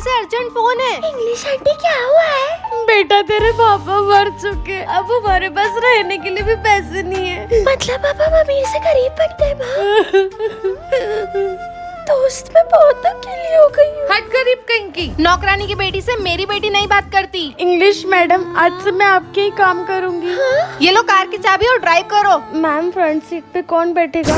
से urgent phone है। English aunty क्या हुआ है? बेटा तेरे पापा मर चुके, अब हमारे पास रहने के लिए भी पैसे नहीं है। मतलब पापा अमीर से गरीब बनते हैं माँ। दोस्त में बहुत अकेली हो गई हूँ। हट गरीब कहीं की। नौकरानी की बेटी से मेरी बेटी नहीं बात करती। इंग्लिश मैडम, आज से मैं आपके ही काम करूंगी। ये लो कार की चाबी और ड्राइव करो। मैम, फ्रंट सीट पे कौन बैठेगा?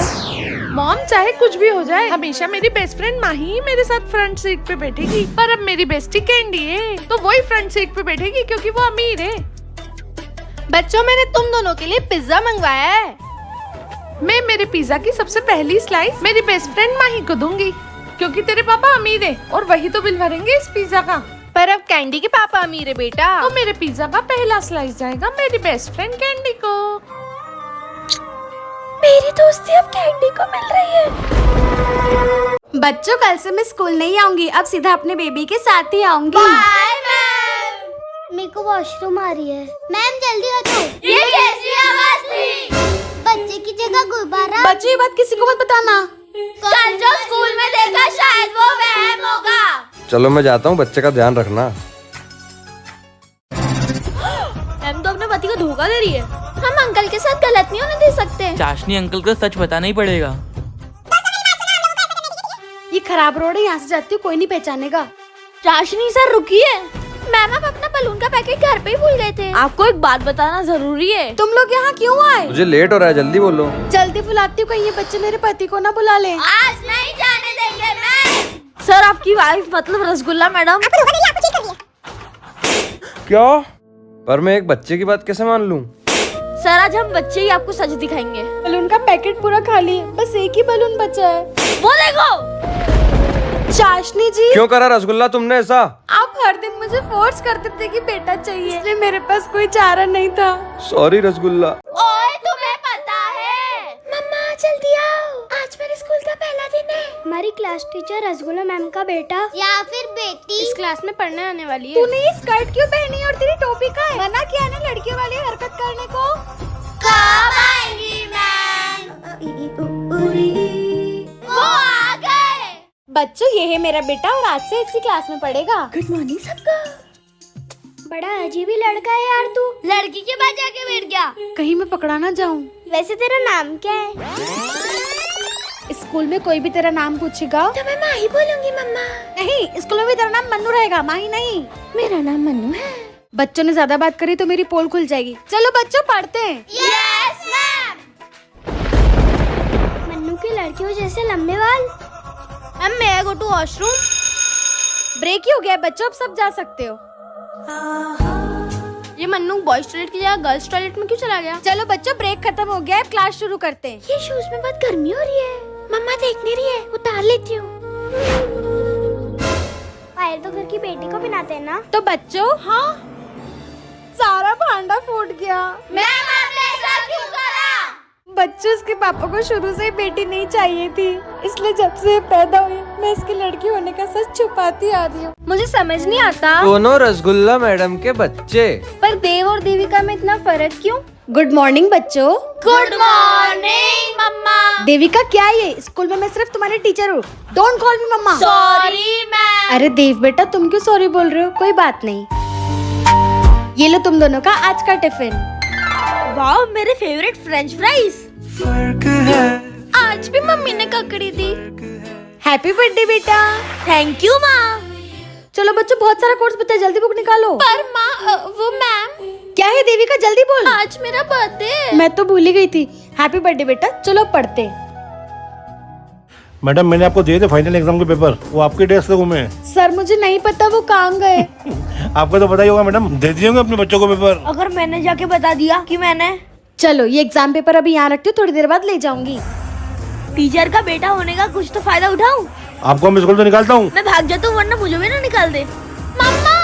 मॉम, चाहे कुछ भी हो जाए, हमेशा मेरी बेस्ट फ्रेंड माही ही मेरे साथ फ्रंट सीट पे बैठेगी। पर अब मेरी बेस्टी कैंडी है, तो वही फ्रंट सीट पे बैठेगी क्योंकि वो अमीर है। बच्चों, मैंने तुम दोनों के लिए पिज्जा मंगवाया है। मैं मेरे पिज्जा की सबसे पहली स्लाइस मेरी बेस्ट फ्रेंड माही को दूंगी क्योंकि तेरे पापा अमीर है और वही तो बिल भरेंगे इस पिज्जा का। पर अब कैंडी के पापा अमीर है बेटा। तो मेरे पिज्जा का पहला स्लाइस जाएगा मेरी बेस्ट फ्रेंड कैंडी को। मेरी दोस्ती अब कैंडी को मिल रही है। बच्चों, कल से मैं स्कूल नहीं आऊंगी, अब सीधा अपने बेबी के साथ ही आऊंगी। Bye ma'am. मेरे को वॉशरूम आ रही है। मैम जल्दी आ जाओ। ये कैसी आवाज थी? बच्चे की जगह गुब्बारा। बच्चे, ये बात किसी को मत बताना। कल जो स्कूल में देखा शायद वो वहम होगा। चलो मैं जाता हूँ, बच्चे का ध्यान रखना। मैम तो अपने पति को धोखा दे रही है। हम अंकल के साथ गलत नहीं होने दे सकते। चाशनी अंकल को सच बताना ही पड़ेगा। ये खराब रोड है, यहाँ से जाती हूँ, कोई नहीं पहचानेगा। चाशनी सर रुकिए। मैम आप अपना बलून का पैकेट घर पे ही भूल गए थे। आपको एक बात बताना जरूरी है। तुम लोग यहाँ क्यों आए? मुझे लेट हो रहा है, जल्दी बोलो। जल्दी बुलाती हूँ, कहीं ये बच्चे मेरे पति को ना बुला ले। आज नहीं जाने देंगे मैम। सर आपकी वाइफ मतलब रसगुल्ला मैडम। क्या? पर मैं एक बच्चे की बात कैसे मान लूं? सर आज हम बच्चे ही आपको सच दिखाएंगे। बलून का पैकेट पूरा खाली है, बस एक ही बलून बचा है। वो देखो। चाशनी जी, क्यों करा रसगुल्ला तुमने ऐसा? आप हर दिन मुझे फोर्स करते थे कि बेटा चाहिए, इसलिए मेरे पास कोई चारा नहीं था। सॉरी रसगुल्ला। ओए तुम्हें पता है? मम्मा जल्दी आओ, आज मेरे स्कूल का पहला दिन है। हमारी क्लास टीचर रसगुल्ला मैम का बेटा या फिर बेटी इस क्लास में पढ़ने आने वाली है। तूने ये स्कर्ट क्यों पहनी और तेरी टोपी का है? मना किया ना लड़कियों वाली हरकत करने को। कब आएंगी मैम? वो आ गए। बच्चों, ये है मेरा बेटा और आज से इसी क्लास में पढ़ेगा। गुड मॉर्निंग सबका। बड़ा अजीब ही लड़का है यार तू। लड़की के पास जाके बैठ गया। कहीं मैं पकड़ा ना जाऊं। वैसे तेरा नाम क्या है? स्कूल में कोई भी तेरा नाम पूछेगा तो मैं माही बोलूंगी मम्मा। नहीं, स्कूल में भी तेरा नाम मन्नू रहेगा, माही नहीं। मेरा नाम मन्नू है। बच्चों ने ज्यादा बात करी तो मेरी पोल खुल जाएगी। चलो बच्चों पढ़ते हैं। Yes ma'am. मन्नू की लड़कियों जैसे लंबे बाल। मैं गो टू वॉशरूम। ब्रेक ही हो गया बच्चों, अब सब जा सकते हो। ये मन्नू बॉयज टॉयलेट की जगह गर्ल्स टॉयलेट में क्यों चला गया? चलो बच्चों, ब्रेक खत्म हो गया है, क्लास शुरू करते हैं। ये शूज में बहुत गर्मी हो रही है। मम्मा देख नहीं रही है, उतार लेती हूँ। पायल तो घर की बेटी को पहनाते हैं ना। तो बच्चों, हाँ, सारा भांडा फूट गया। मैम आपने ऐसा क्यों करा? बच्चों, इसके पापा को शुरू से ही बेटी नहीं चाहिए थी, इसलिए जब से ये पैदा हुई मैं इसकी लड़की होने का सच छुपाती आ रही हूँ। मुझे समझ नहीं आता, दोनों रसगुल्ला मैडम के बच्चे। पर देव और देविका में इतना फर्क क्यों? गुड मॉर्निंग बच्चों। गुड मॉर्निंग मम्मा। देविका, क्या है ये? स्कूल में मैं सिर्फ तुम्हारी टीचर हूँ, don't call me mamma. Sorry ma'am. अरे देव बेटा, तुम क्यों सॉरी बोल रहे हो? कोई बात नहीं। ये लो तुम दोनों का आज का टिफिन। वाह, मेरे फेवरेट फ्रेंच फ्राइज। आज भी मम्मी ने ककड़ी दी। हैप्पी बर्थडे बेटा। थैंक यू माँ। चलो बच्चों, बहुत सारा कोर्स बचा है, जल्दी बुक निकालो। पर माँ वो मैम। क्या है देविका, जल्दी बोल। आज मेरा बर्थडे है। मैं तो भूल ही गई थी। हैप्पी बर्थडे बेटा, चलो पढ़ते हैं। मैडम, मैंने आपको दिए थे फाइनल एग्जाम के पेपर, वो आपके डेस्क से घूमे। सर मुझे नहीं पता वो कहाँ गए। आपको तो पता ही होगा मैडम, दे दिए होंगे अपने बच्चों को पेपर। अगर मैंने जाके बता दिया कि मैंने। चलो ये एग्जाम पेपर अभी यहाँ रखती हूँ, थोड़ी देर बाद ले जाऊंगी। टीचर का बेटा होने का कुछ तो फायदा उठाऊं। आपको मैं स्कूल से निकालता हूँ। मैं भाग जाता हूँ वरना मुझे भी ना निकाल दे। मम्मा,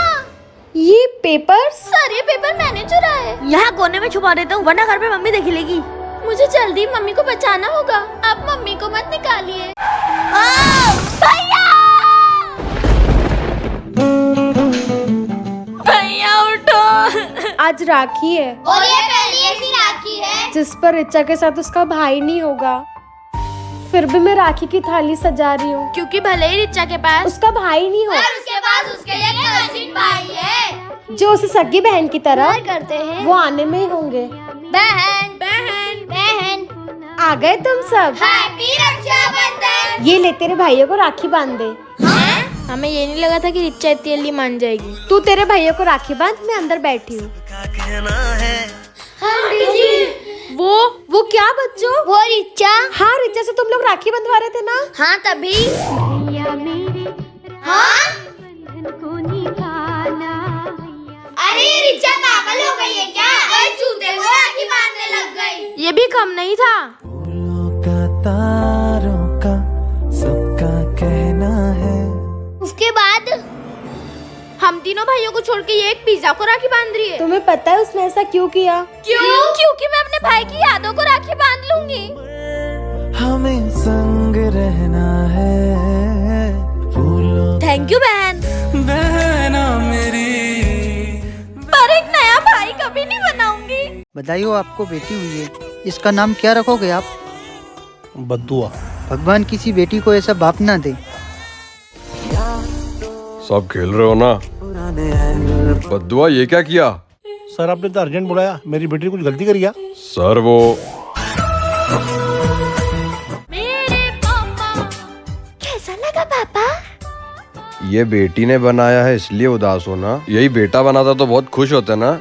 ये पेपर? सर ये पेपर मैंने चुराया है। यहाँ कोने में छुपा देता हूँ वरना घर पे मम्मी देख लेगी। मुझे जल्दी मम्मी को बचाना होगा। अब मम्मी को मत निकालिए। भैया! भैया उठो। आज राखी है और ये पहली ऐसी राखी है जिस पर रिचा के साथ उसका भाई नहीं होगा। फिर भी मैं राखी की थाली सजा रही हूँ क्योंकि भले ही रिचा के पास उसका भाई नहीं हो, उसके पास उसके एक कजिन भाई है जो उसे सगी बहन की तरह करते हैं। वो आने में ही होंगे। बहन बहन बहन आ गए तुम सब। हैप्पी रक्षाबंधन। ये ले तेरे भाइयों को राखी बांध दे। हमें ये नहीं लगा था कि रिचा इतनी जल्दी मान जाएगी। तू तेरे भाइयों को राखी बांध, मैं अंदर बैठी हूँ। वो क्या बच्चों? वो रिचा। हाँ, रिचा से तुम लोग राखी बंधवा रहे थे ना? हाँ तभी। हाँ? अरे रिचा पागल हो गई है क्या? कोई चूते को राखी बांधने लग गई। ये भी कम नहीं था। तारों का सबका कहना है। उसके बाद हम तीनों भाइयों को छोड़ के ये एक पिज्जा को राखी बांध रही है। तुम्हें पता है उसने ऐसा क्यों किया? क्यों? क्योंकि मैं अपने भाई की यादों को राखी बांध लूंगी। हमें संग रहना है फूलों। थैंक यू बहन। बहना मेरी। पर एक नया भाई कभी नहीं बनाऊंगी। बधाई हो, आपको बेटी हुई है। इसका नाम क्या रखोगे आप? बद्दुआ। भगवान किसी बेटी को ऐसा बाप ना दे। सब खेल रहे हो ना? बद्दुआ ये क्या किया? सर आपने तो अर्जेंट बुलाया, मेरी बेटी ने कुछ गलती करी क्या? सर वो कैसा लगा पापा? ये बेटी ने बनाया है इसलिए उदास हो ना? यही बेटा बनाता तो बहुत खुश होते ना।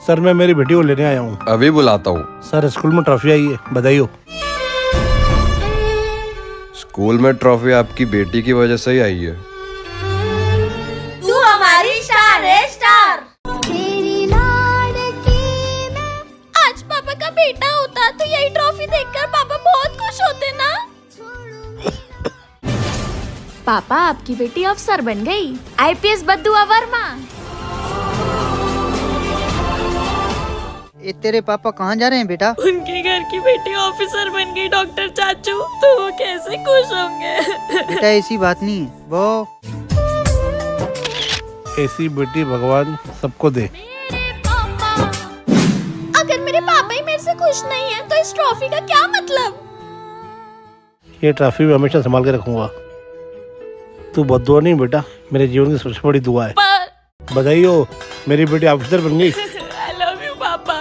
सर मैं मेरी बेटी को लेने आया हूँ। अभी बुलाता हूँ। सर स्कूल में ट्रॉफी आई है, बधाई हो। स्कूल में ट्रॉफी आपकी बेटी की वजह से ही आई है। तू हमारी स्टार है, स्टार। आज पापा का बेटा होता तो यही ट्रॉफी देखकर पापा बहुत खुश होते ना। पापा आपकी बेटी अफसर बन गई। आईपीएस बद्दुआ वर्मा। ये तेरे पापा कहाँ जा रहे हैं बेटा? उनके घर की बेटी ऑफिसर बन गई डॉक्टर चाचू, तो वो कैसे खुश होंगे। बेटा ऐसी बात नहीं है, वो ऐसी बेटी भगवान सबको दे। अगर मेरे पापा ही मेरे से खुश नहीं है तो इस ट्रॉफी का क्या मतलब? ये ट्रॉफी मैं हमेशा संभाल के रखूंगा। तू बद्दुआ नहीं बेटा, मेरे जीवन की सबसे बड़ी दुआ है। बधाई हो, मेरी बेटी ऑफिसर बन गई। आई लव यू पापा।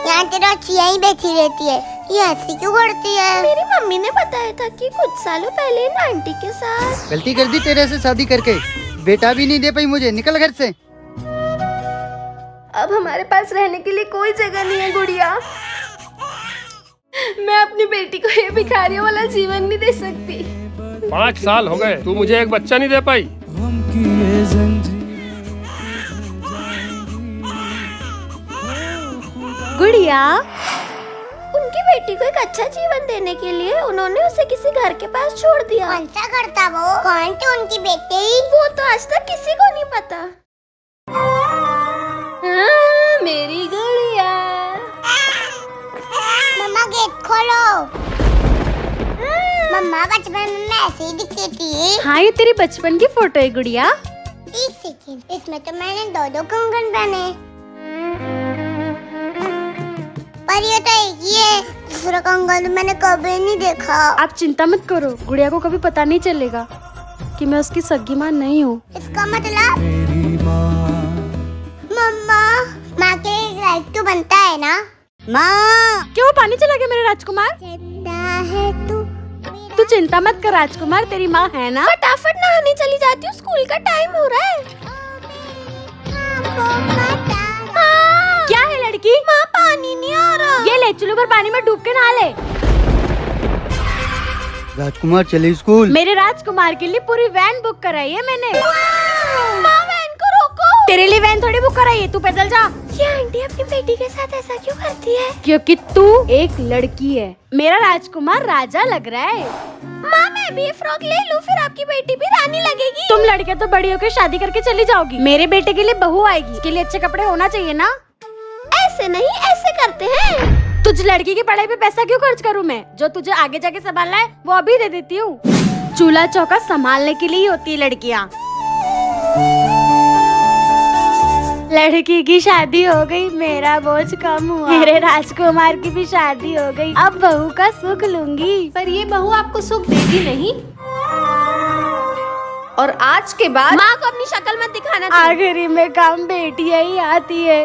यहाँ तेरा चिया ही बैठी रहती है, ये ऐसी क्यों करती है? मेरी मम्मी ने बताया था कि कुछ सालों पहले ना आंटी के साथ गलती कर दी तेरे से शादी करके। बेटा भी नहीं दे पाई मुझे, निकल घर से। अब हमारे पास रहने के लिए कोई जगह नहीं है गुड़िया। मैं अपनी बेटी को ये भिखारियों वाला जीवन नहीं दे सकती। 5 साल हो गए, तू मुझे एक बच्चा नहीं दे पाई। गुड़िया, उनकी बेटी को एक अच्छा जीवन देने के लिए उन्होंने उसे किसी घर के पास छोड़ दिया। कौन सा घर था वो? कौन थी उनकी बेटी? वो तो आज तक किसी को नहीं पता। मेरी गुड़िया। मम्मा गेट खोलो। मम्मा बचपन में ऐसे ही दिखती थी। हाँ, ये तेरी बचपन की फोटो है गुड़िया। 1 सेकंड, इसमें तो मैंने 2 कंगन पहने, पर ये तो एक ही है। दूसरा कंगन तो मैंने कभी नहीं देखा। आप चिंता मत करो, गुड़िया को कभी पता नहीं चलेगा कि मैं उसकी सगी माँ नहीं हूँ। इसका मतलब मम्मा, माँ के राइट तो बनता है ना? माँ, क्यों पानी चला गया मेरे राजकुमार? है तू चिंता मत कर राजकुमार, तेरी माँ है ना। फटाफट नहाने चली जाती हूँ, स्कूल का टाइम हो रहा है। क्या है लड़की? माँ पानी नहीं आ रहा। ये ले, चुल्लू पर पानी में डूब के नहा ले। राजकुमार चले स्कूल। मेरे राजकुमार के लिए पूरी वैन बुक कराई है मैंने। माँ वैन को रोको। तेरे लिए वैन थोड़ी बुक कराई है, तू पैदल जा। ये आंटी अपनी बेटी के साथ ऐसा क्यों करती है? क्योंकि तू एक लड़की है। मेरा राजकुमार राजा लग रहा है। माँ मैं भी ये फ्रॉक ले लूँ, फिर आपकी बेटी भी रानी लगेगी। तुम लड़के तो बड़ी होकर शादी करके चली जाओगी। मेरे बेटे के लिए बहू आएगी, इसके लिए अच्छे कपड़े होना चाहिए ना। ऐसे नहीं, ऐसे करते हैं। तुझ लड़की की पढ़ाई पे पैसा क्यों खर्च करूँ मैं? जो तुझे आगे जाके संभालना है वो अभी दे देती हूँ। चूल्हा चौका संभालने के लिए ही होती है लड़कियाँ। लड़की की शादी हो गई, मेरा बोझ कम हुआ। मेरे राजकुमार की भी शादी हो गई, अब बहू का सुख लूंगी। पर ये बहू आपको सुख देगी नहीं। और आज के बाद माँ को अपनी शक्ल मत दिखाना। आखिरी में काम बेटियां ही आती है।